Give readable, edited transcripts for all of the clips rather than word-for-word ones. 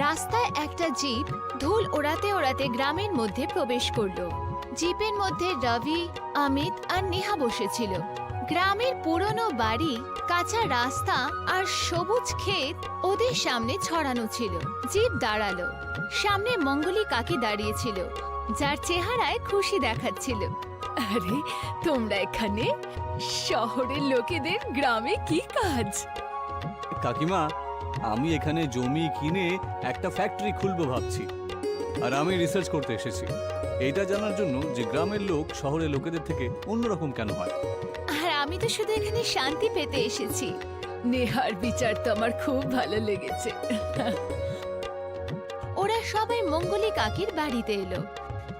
রাস্তায় একটা জিপ ধুল ওড়াতে ওড়াতে গ্রামের মধ্যে প্রবেশ করলো। জিপের মধ্যে রবি, অমিত আর নেহা বসেছিল। গ্রামের পুরনো বাড়ি, কাঁচা রাস্তা আর সবুজ ক্ষেত ওদের সামনে ছড়ানো ছিল। জিপ দাঁড়ালো। সামনে মঙ্গলি কাকি দাঁড়িয়েছিল, যার চেহারায় খুশি দেখাচ্ছিল। আরে তোমরা এখানে? শহরের লোকেদের গ্রামে কি কাজ? কাকিমা, আমি এখানে জমি কিনে একটা ফ্যাক্টরি খুলবো ভাবছি। আর আমি রিসার্চ করতে এসেছি এইটা জানার জন্য যে গ্রামের লোক শহরের লোকেদের থেকে অন্যরকম কেন হয়। আর আমি তো শুধু এখানে শান্তি পেতে এসেছি। নেহার বিচার তো আমার খুব ভালো লেগেছে। ওরা সবাই মঙ্গলি কাকির বাড়িতে এলো।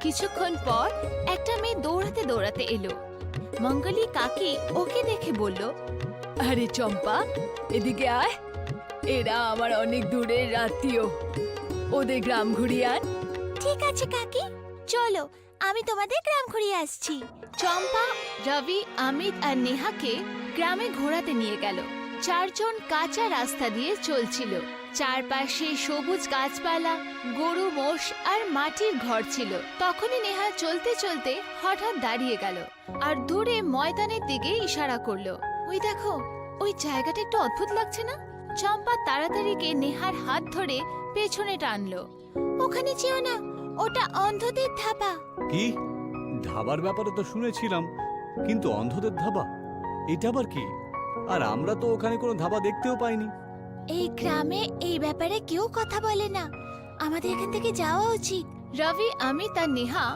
কিছুক্ষণ পর একটা মেয়ে দৌড়াতে দৌড়াতে এলো। মঙ্গলি কাকি ওকে দেখে বলল, আরে চম্পা, এদিকে আয়। এরা আমার অনেক দূরের আত্মীয়, ওদের গ্রাম ঘুরিয়ে আন। ঠিক আছে কাকি, চলো আমি তোমাদের গ্রাম ঘুরিয়ে আসছি। চম্পা, রবি, অমিত আর নেহাকে গ্রামে ঘোরাতে নিয়ে গেল। চারজন কাঁচা রাস্তা দিয়ে চলছিল। চারপাশে সবুজ গাছপালা, গরু, মোষ আর মাটির ঘর ছিল। তখনই নেহা চলতে চলতে হঠাৎ দাঁড়িয়ে গেল আর দূরে ময়দানের দিকে ইশারা করলো। ওই দেখো, ওই জায়গাটা একটু অদ্ভুত লাগছে না? চম্পা তাড়াতাড়ি গিয়ে নেহার হাত ধরে পেছনে টানলো। ওখানে যেও না, ওটা অন্ধদের ধাবা। কি? ধাবার ব্যাপারে তো শুনেছিলাম, কিন্তু অন্ধদের ধাবা এটা আবার কি? আর আমরা তো ওখানে কোনো ধাবা দেখতেও পাইনি। এই গ্রামে এই ব্যাপারে কেউ কথা বলে না, আমাদের এখান থেকে যাওয়া উচিত। রবি, অমিত আর নেহা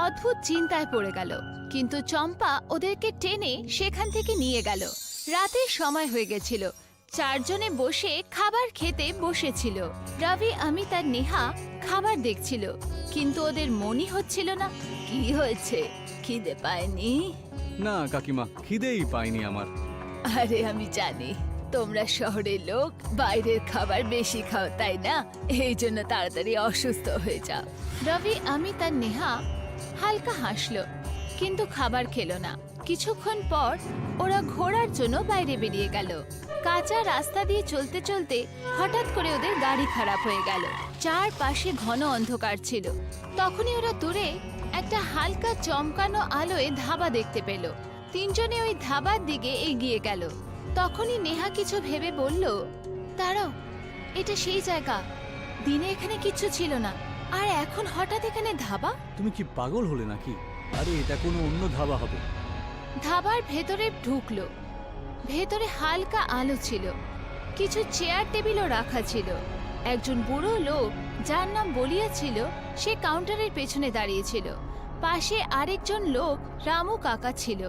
অদ্ভুত চিন্তায় পড়ে গেল, কিন্তু চম্পা ওদেরকে টেনে সেখান থেকে নিয়ে গেল। রাতের সময় হয়ে গেছিল। চারজনে বসে খাবার খেতে বসেছিল। রবি, অমিত আর নেহা খাবার দেখছিল, কিন্তু ওদের মনই হচ্ছিল না। কি হয়েছে, খিদে পায়নি? না কাকিমা, খিদেই পাইনি আমার। আরে আমি জানি তোমরা শহরের লোক বাইরের খাবার বেশি খাও, তাই না? এই জন্য তাড়াতাড়ি অসুস্থ হয়ে যাও। রবি, অমিত আর নেহা হালকা হাসলো, কিন্তু খাবার খেলো না। কিছুক্ষণ পর ওরা ঘোরার জন্য বাইরে বেরিয়ে গেল। কাঁচা রাস্তা দিয়ে চলতে চলতে হঠাৎ করে ওদের গাড়ি খারাপ হয়ে গেল। চারপাশে ঘন অন্ধকার ছিল। তখনই ওরা দূরে একটা হালকা চমকানো আলোয় ধাবা দেখতে পেল। তিনজনে ওই ধাবার দিকে এগিয়ে গেল। তখনই নেহা কিছু ভেবে বলল, দাঁড়াও, এটা সেই জায়গা। দিনে এখানে কিচ্ছু ছিল না, আর এখন হঠাৎ এখানে ধাবা। তুমি কি পাগল হলে নাকি? আরে এটা কোনো অন্য ধাবা হবে। ধাবার ভেতরে ঢুকলো। ভেতরে হালকা আলো ছিল, কিছু চেয়ার টেবিলও রাখা ছিল। একজন বুড়ো লোক, যার নাম বলিয়া ছিল, সে কাউন্টারের পেছনে দাঁড়িয়েছিল। পাশে আরেকজন লোক, রামু কাকা ছিল।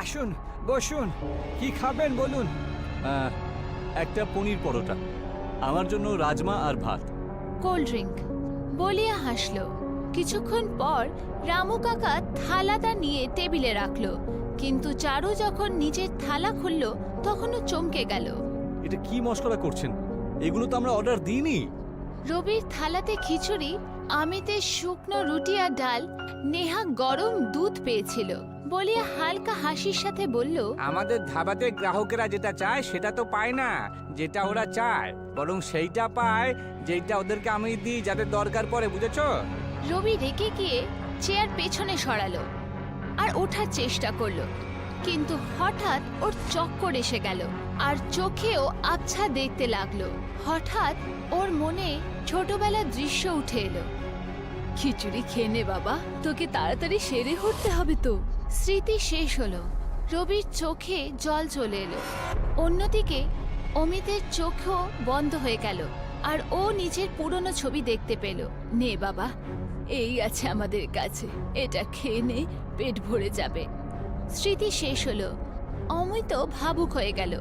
আসুন, বসুন, কি খাবেন বলুন? একটা পনির পরোটা, আমার জন্য রাজমা আর ভাত। Cold drink. বলিয়া হাসলো। কিছুক্ষণ পর রামু কাকা থালাটা নিয়ে টেবিলে রাখলো, কিন্তু চারু যখন নিজের থালা খুলল তখনও চমকে গেল। এটা কি মশলা করছেন? এগুলো তো আমরা অর্ডার দিইনি। রবির থালাতে খিচুড়ি, অমিতের শুকনো রুটি আর ডাল, নেহা গরম দুধ পেয়েছিল। বলিয়া হালকা হাসির সাথে বলল, আমাদের ধাবাতে গ্রাহকেরা যেটা চায় সেটা তো পায় না, যেটা ওরা চায়, বরং সেইটা পায় যেটা ওদেরকে আমি দিই যাদের দরকার পড়ে, বুঝেছো? রবি রেগে গিয়ে চেয়ার পেছনে সরালো আর ওঠার চেষ্টা করলো, কিন্তু হঠাৎ ওর চক্কর এসে গেল আর চোখেও আবছা দেখতে লাগলো। হঠাৎ ওর মনে ছোটবেলার দৃশ্য উঠে এলো। খিচুড়ি খেয়ে নে বাবা, তোকে তাড়াতাড়ি সেরে উঠতে হবে তো। স্মৃতি শেষ হলো। রবির চোখে জল চলে এলো। অন্যদিকে অমিতের চোখও বন্ধ হয়ে গেল আর ও নিজের পুরনো ছবি দেখতে পেল। নে বাবা, এই আছে আমাদের কাছে, এটা খেয়ে নে, পেট ভরে যাবে। স্মৃতি শেষ হলো। অমিত ভাবুক হয়ে গেল।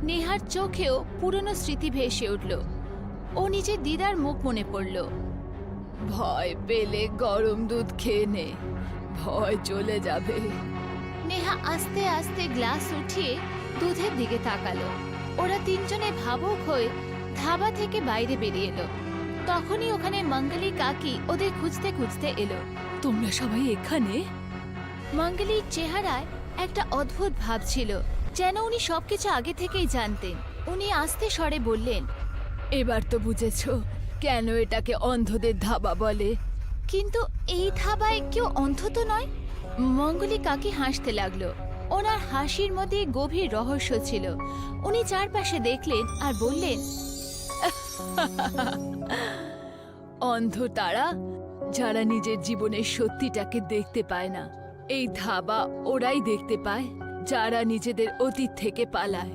নেহার চোখেও পুরনো স্মৃতি ভেসে উঠল। ও নিজের দিদার মুখ মনে পড়ল। ভয় পেলে গরম দুধ খেয়ে নে, ভয় চলে যাবে। নেহা আস্তে আস্তে গ্লাস উঠিয়ে দুধের দিকে তাকালো। ওরা তিনজনে ভাবুক হয়ে ধাবা থেকে বাইরে বেরিয়ে এলো। তখনই ওখানে মঙ্গলি কাকি ওদের খুঁজতে খুঁজতে এলো। তোমরা সবাই এখানে? মঙ্গলির চেহারায় একটা অদ্ভুত ভাব ছিল, যেন উনি সবকিছু আগে থেকেই জানতেন। উনি আস্তে স্বরে বললেন, এবার তো বুঝেছো কেন এটাকে অন্ধদের ধাবা বলে? কিন্তু এই ধাবায় কেউ অন্ধ তো নয়। মঙ্গলি কাকি হাসতে লাগলো। ওনার হাসির মধ্যে গভীর রহস্য ছিল। উনি চারপাশে দেখলেন আর বললেন, অন্ধ তারা যারা নিজের জীবনের সত্যিটাকে দেখতে পায় না। এই ধাবা ওরাই দেখতে পায় যারা নিজেদের অতীত থেকে পালায়।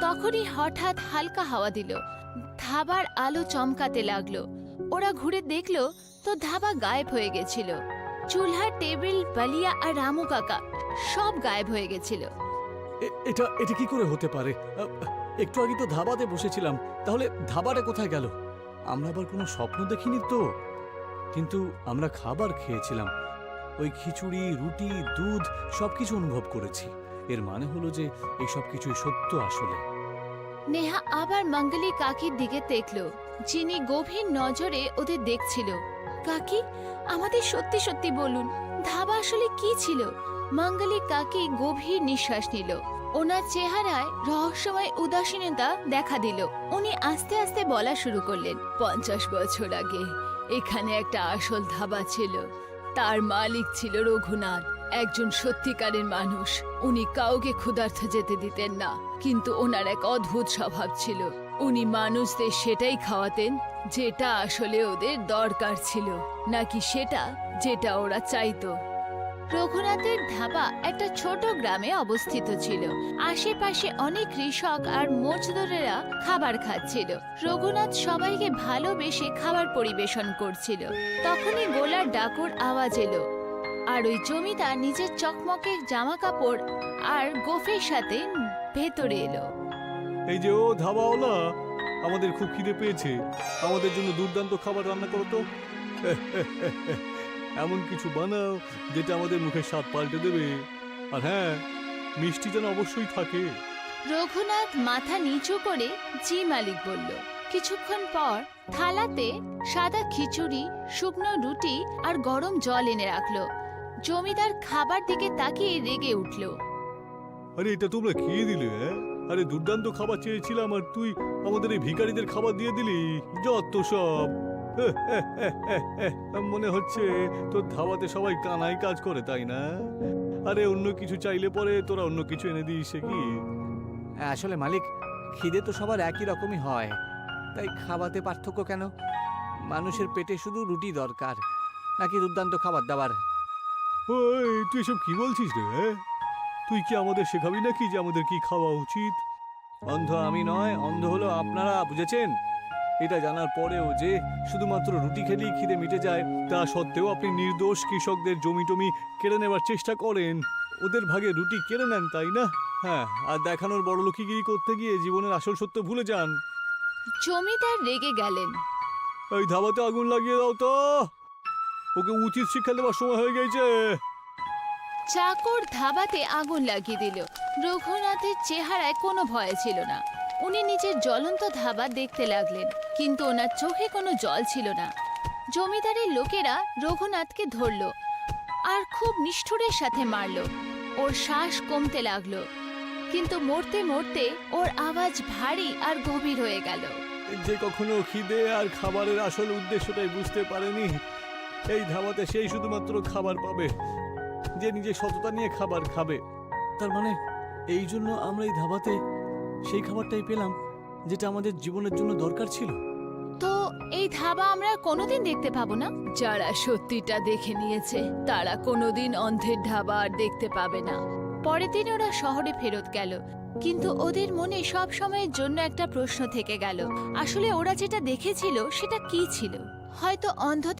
তখনই হঠাৎ হালকা হাওয়া দিল, ধাবার আলো চমকাতে লাগলো। ওরা ঘুরে দেখলো তো ধাবা গায়েব হয়ে গেছিল। চুলহার টেবিল, বালিয়া আর রামু কাকা সব গায়েব হয়ে গেছিল। এটা এটা কি করে হতে পারে? একটু আগে তো ধাবাতে বসেছিলাম, তাহলে ধাবাটা কোথায় গেল? আমরা আবার কোনো স্বপ্ন দেখিনি তো। কিন্তু আমরা খাবার খেয়েছিলাম, ওই খিচুড়ি, রুটি, দুধ সবকিছু অনুভব করেছি। এর মানে হলো যে এই সব কিছুই সত্য আসলে। নেহা আবার মঙ্গলি কাকির দিকে দেখল, যিনি গভীর নজরে ওদের দেখছিল। কাকি, আমাদের সত্যি সত্যি বলুন, ধাবা আসলে কি ছিল? মঙ্গলি কাকি গভীর নিঃশ্বাস নিল। ওনার চেহারায় রহস্যময় উদাসীনতা দেখা দিল। উনি আস্তে আস্তে বলা শুরু করলেন, 50 বছর আগে এখানে একটা আসল ধাবা ছিল। তার মালিক ছিল রঘুনাথ, একজন সত্যিকারের মানুষ। উনি কাউকে ক্ষুধার্ত যেতে দিতেন না, কিন্তু ওনার এক অদ্ভুত স্বভাব ছিল। উনি মানুষদের সেটাই খাওয়াতেন যেটা আসলে ওদের দরকার ছিল, নাকি সেটা যেটা ওরা চাইতো। রঘুনাথের ধাবা একটা ছোট গ্রামে অবস্থিত ছিল। আশেপাশে অনেক কৃষক আর মজদুরেরা খাবার খাচ্ছিল। রঘুনাথ সবাইকে ভালোবেসে খাবার পরিবেশন করছিল। তখনই গোলার ডাকুর আওয়াজ এলো, আর ওই জমিদার নিজের চকমকে জামা কাপড় আর গোফের সাথে ভেতরে এলো। এই যে ও ধাবাওয়ালা, আমাদের খুব খিদে পেয়েছে, আমাদের জন্য দুর্দান্ত খাবার রান্না করো তো। এমন কিছু বানাও যেটা আমাদের মুখের স্বাদ পাল্টে দেবে। আর হ্যাঁ, মিষ্টি যেন অবশ্যই থাকে। রঘুনাথ মাথা নিচু করে জি মালিক বলল। কিছুক্ষণ পর থালাতে সাদা খিচুড়ি, শুকনো রুটি আর গরম জল এনে রাখলো। জমিদার খাবার দিকে তাকিয়ে রেগে উঠল। আরে এটা তোমরা খেয়ে দিলে? আরে দুর্দান্ত খাবার চেয়েছিলাম আর তুই আমাদের এই ভিখারিদের খাবার দিয়ে দিলি। যত সব। মনে হচ্ছে তোর ধাবাতে সবাই কানাই কাজ করে, তাই না? আরে অন্য কিছু চাইলে পরে তোরা অন্য কিছু এনে দিস কি? আসলে মালিক, খিদে তো সবার একই রকমই হয়, তাই খাওয়াতে পার্থক্য কেন? মানুষের পেটে শুধু রুটি দরকার, নাকি দুর্দান্ত খাবার দাবার? ওই তুই এসব কি বলছিস রে? তুই কি আমাদের শেখাবি নাকি যে আমাদের কি খাওয়া উচিত? অন্ধ আমি নয়, অন্ধ হলো আপনারা, বুঝেছেন? এটা জানার পরেও যে শুধুমাত্র রুটি খেলেই খিদে মিটে যায়, তা সত্ত্বেও আপনি নির্দোষ কৃষকদের জমি টমি কেড়ে নেবার চেষ্টা করেন, ওদের ভাগে রুটি কেড়ে নেন, তাই না? হ্যাঁ, আর দেখানোর বড়লোকিগিরি করতে গিয়ে জীবনের আসল সত্য ভুলে যান। জমিদার রেগে গেলেন। এই ধাবাতে আগুন লাগিয়ে দাও তো, ওকে উচিত শিক্ষা দেওয়ার সময় হয়ে গেছে। চাকর ধাবাতে আগুন লাগিয়ে দিল। রঘুনাথের চেহারায় কোনো ভয় ছিল না। উনি নিজের জ্বলন্ত ধাবা দেখতে লাগলেন, কিন্তু ওনার চোখে কোনো জল ছিল না। জমিদারের লোকেরা রঘুনাথকে ধরল আর খুব নিষ্ঠুরের সাথে মারল। ওর শ্বাস কমতে লাগলো, কিন্তু মরতে মরতে ওর আওয়াজ ভারী আর গভীর হয়ে গেল। যে কখনো খিদে আর খাবারের আসল উদ্দেশ্যটাই বুঝতে পারেনি, এই ধাবাতে সেই শুধুমাত্র খাবার পাবে যে নিজের সততা নিয়ে খাবার খাবে। তার মানে এই জন্য আমরা এই ধাবাতে সেই খাবারটাই পেলাম যেটা আমাদের জীবনের জন্য দরকার ছিল। তো এই ধাবা আমরা কোনোদিন দেখতে পাবো না? যারা সত্যিটা দেখে নিয়েছে তারা কোনোদিন অন্ধের ধাবা আর দেখতে পাবে না। পরের দিন ওরা শহরে ফেরত গেল, কিন্তু ওদের মনে সব সময়ের জন্য একটা প্রশ্ন থেকে গেল, আসলে ওরা যেটা দেখেছিল সেটা কি ছিল? হয়তো অন্ধ